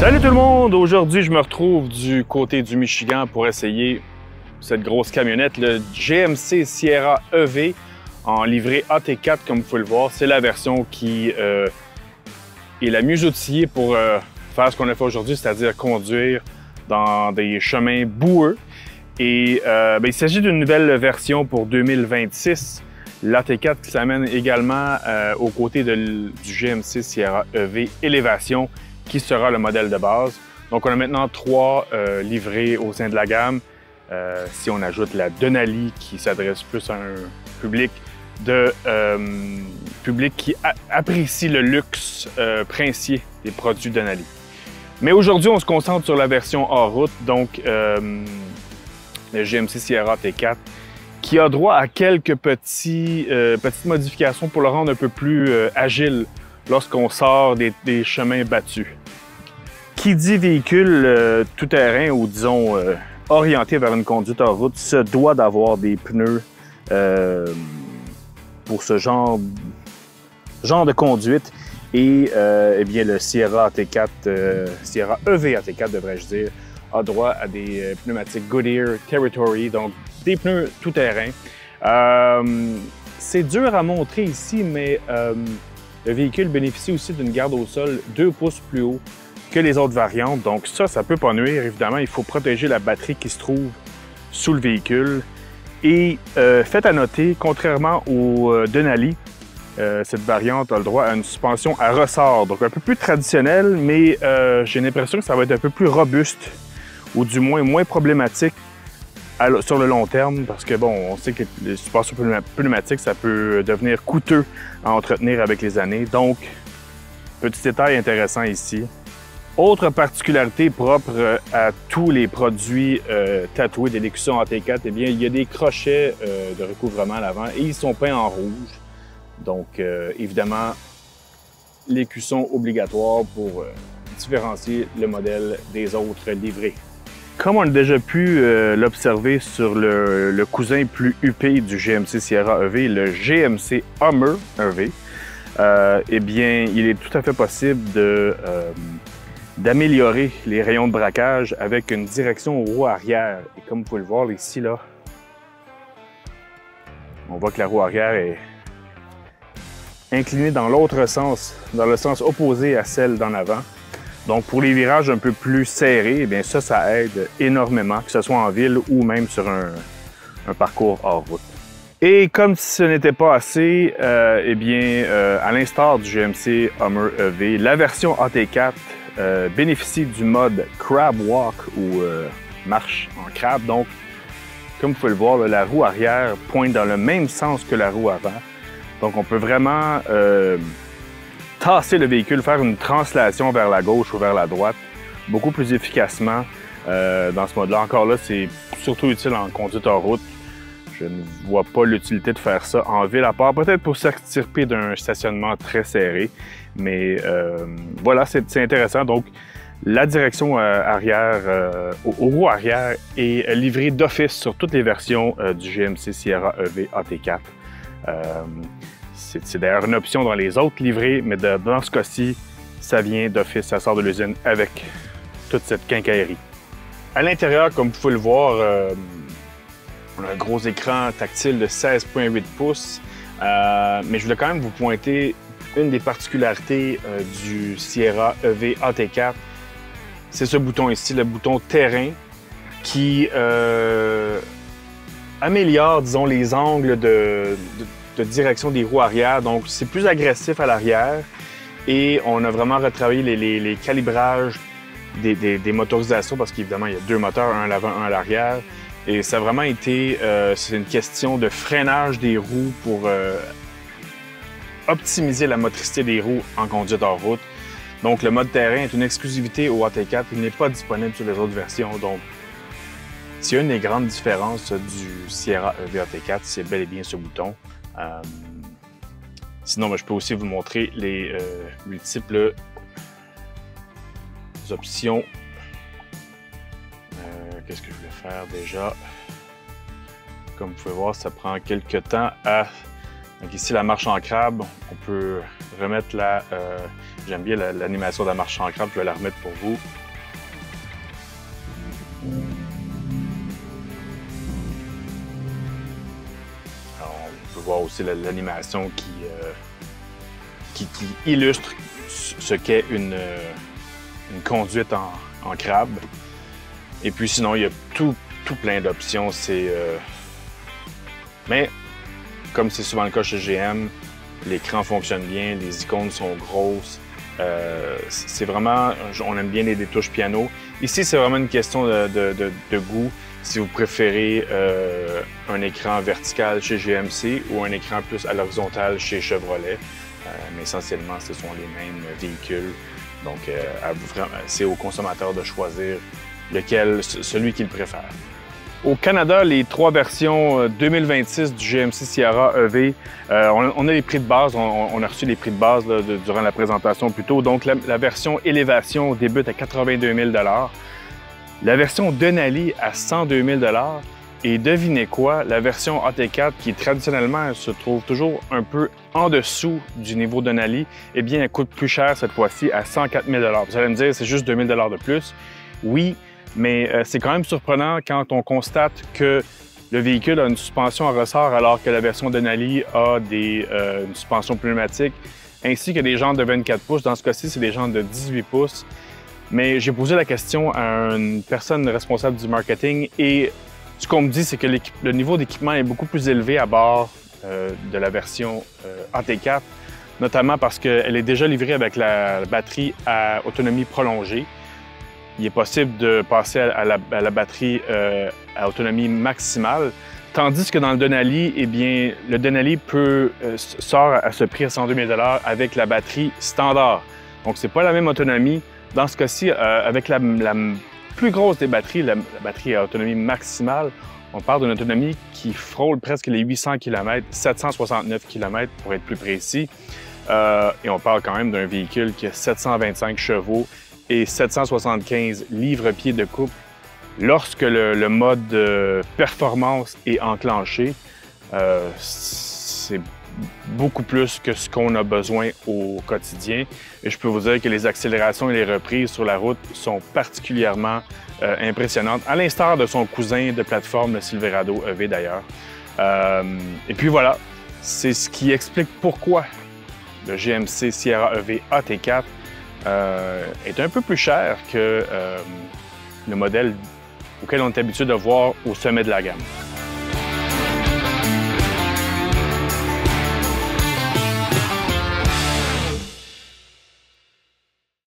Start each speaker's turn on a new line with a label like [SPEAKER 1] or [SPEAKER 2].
[SPEAKER 1] Salut tout le monde! Aujourd'hui, je me retrouve du côté du Michigan pour essayer cette grosse camionnette, le GMC Sierra EV en livrée AT4, comme vous pouvez le voir. C'est la version qui est la mieux outillée pour faire ce qu'on a fait aujourd'hui, c'est-à-dire conduire dans des chemins boueux. Et il s'agit d'une nouvelle version pour 2026. L'AT4 qui s'amène également aux côtés du GMC Sierra EV Élévation, qui sera le modèle de base. Donc, on a maintenant 3 livrées au sein de la gamme. Si on ajoute la Denali, qui s'adresse plus à un public qui apprécie le luxe princier des produits Denali. Mais aujourd'hui, on se concentre sur la version hors route, donc le GMC Sierra T4, qui a droit à quelques petites modifications pour le rendre un peu plus agile lorsqu'on sort des chemins battus. Qui dit véhicule tout-terrain ou disons orienté vers une conduite en route se doit d'avoir des pneus pour ce genre de conduite. Et eh bien, le Sierra AT4, Sierra EV AT4 devrais-je dire, a droit à des pneumatiques Goodyear Territory, donc des pneus tout-terrain. C'est dur à montrer ici, mais le véhicule bénéficie aussi d'une garde au sol 2 pouces plus haut que les autres variantes. Donc ça peut pas nuire. Évidemment, il faut protéger la batterie qui se trouve sous le véhicule. Et fait à noter, contrairement au Denali, cette variante a le droit à une suspension à ressort, donc un peu plus traditionnelle, mais j'ai l'impression que ça va être un peu plus robuste, ou du moins problématique sur le long terme, parce que bon, on sait que les suspensions pneumatiques, ça peut devenir coûteux à entretenir avec les années. Donc, petit détail intéressant ici. Autre particularité propre à tous les produits tatoués d'élécution AT4, eh bien, il y a des crochets de recouvrement à l'avant et ils sont peints en rouge. Donc, évidemment, l'écusson obligatoire pour différencier le modèle des autres livrées. Comme on a déjà pu l'observer sur le cousin plus huppé du GMC Sierra EV, le GMC Hummer EV, eh bien, il est tout à fait possible d'améliorer les rayons de braquage avec une direction aux roues arrière. Et comme vous pouvez le voir ici, là, on voit que la roue arrière est inclinée dans l'autre sens, dans le sens opposé à celle d'en avant. Donc, pour les virages un peu plus serrés, eh bien ça aide énormément, que ce soit en ville ou même sur un parcours hors route. Et comme si ce n'était pas assez, eh bien, à l'instar du GMC Hummer EV, la version AT4 bénéficie du mode Crab Walk ou marche en crabe. Donc, comme vous pouvez le voir, là, la roue arrière pointe dans le même sens que la roue avant. Donc, on peut vraiment tasser le véhicule, faire une translation vers la gauche ou vers la droite beaucoup plus efficacement dans ce mode-là. Encore là, c'est surtout utile en conduite en route. Je ne vois pas l'utilité de faire ça en ville, à part peut-être pour s'extirper d'un stationnement très serré. Mais voilà, c'est intéressant. Donc, la direction arrière, aux roues arrière est livrée d'office sur toutes les versions du GMC Sierra EV AT4. C'est d'ailleurs une option dans les autres livrées, mais dans ce cas-ci, ça vient d'office, ça sort de l'usine avec toute cette quincaillerie. À l'intérieur, comme vous pouvez le voir, on a un gros écran tactile de 16,8 pouces, mais je voulais quand même vous pointer une des particularités du Sierra EV AT4. C'est ce bouton ici, le bouton terrain, qui améliore, disons, les angles de direction des roues arrière. Donc, c'est plus agressif à l'arrière et on a vraiment retravaillé les calibrages des motorisations parce qu'évidemment, il y a 2 moteurs, un à l'avant, un à l'arrière. Et ça a vraiment été, c'est une question de freinage des roues pour optimiser la motricité des roues en conduite hors route. Donc, le mode terrain est une exclusivité au AT4. Il n'est pas disponible sur les autres versions. Donc, c'est une des grandes différences du Sierra EV AT4, c'est bel et bien ce bouton. Sinon, je peux aussi vous montrer les multiples options. Qu'est-ce que je voulais faire déjà? Comme vous pouvez voir, ça prend quelques temps à Donc ici, la marche en crabe, on peut remettre la... j'aime bien l'animation de la marche en crabe, je vais la remettre pour vous. Alors, on peut voir aussi l'animation qui illustre ce qu'est une conduite en crabe. Et puis sinon, il y a tout plein d'options. Mais comme c'est souvent le cas chez GM, l'écran fonctionne bien, les icônes sont grosses. C'est vraiment, on aime bien les touches piano. Ici, c'est vraiment une question de goût. Si vous préférez un écran vertical chez GMC ou un écran plus à l'horizontale chez Chevrolet. Mais essentiellement, ce sont les mêmes véhicules. Donc, c'est au consommateur de choisir celui qu'il préfère. Au Canada, les 3 versions 2026 du GMC Sierra EV, on a les prix de base, on a reçu les prix de base là, durant la présentation plus tôt. Donc, la version Élévation débute à 82 000 $. La version Denali à 102 000 $. Et devinez quoi, la version AT4, qui traditionnellement se trouve toujours un peu en dessous du niveau Denali, eh bien, elle coûte plus cher cette fois-ci à 104 000 $. Vous allez me dire, c'est juste 2 000 $ de plus. Oui, mais c'est quand même surprenant quand on constate que le véhicule a une suspension à ressort alors que la version Denali a une suspension pneumatique, ainsi que des jantes de 24 pouces. Dans ce cas-ci, c'est des jantes de 18 pouces. Mais j'ai posé la question à une personne responsable du marketing et ce qu'on me dit, c'est que le niveau d'équipement est beaucoup plus élevé à bord de la version AT4, notamment parce qu'elle est déjà livrée avec la batterie à autonomie prolongée. Il est possible de passer à la batterie à autonomie maximale, tandis que dans le Denali, eh bien, le Denali sort à ce prix à 102 000 $ avec la batterie standard. Donc, c'est pas la même autonomie. Dans ce cas-ci, avec la plus grosse des batteries, la batterie à autonomie maximale, on parle d'une autonomie qui frôle presque les 800 km, 769 km pour être plus précis. Et on parle quand même d'un véhicule qui a 725 chevaux et 775 livres-pieds de couple. Lorsque le mode performance est enclenché, c'est beaucoup plus que ce qu'on a besoin au quotidien. Et je peux vous dire que les accélérations et les reprises sur la route sont particulièrement impressionnantes, à l'instar de son cousin de plateforme, le Silverado EV d'ailleurs. Et puis voilà, c'est ce qui explique pourquoi le GMC Sierra EV AT4 est un peu plus cher que le modèle auquel on est habitué de voir au sommet de la gamme.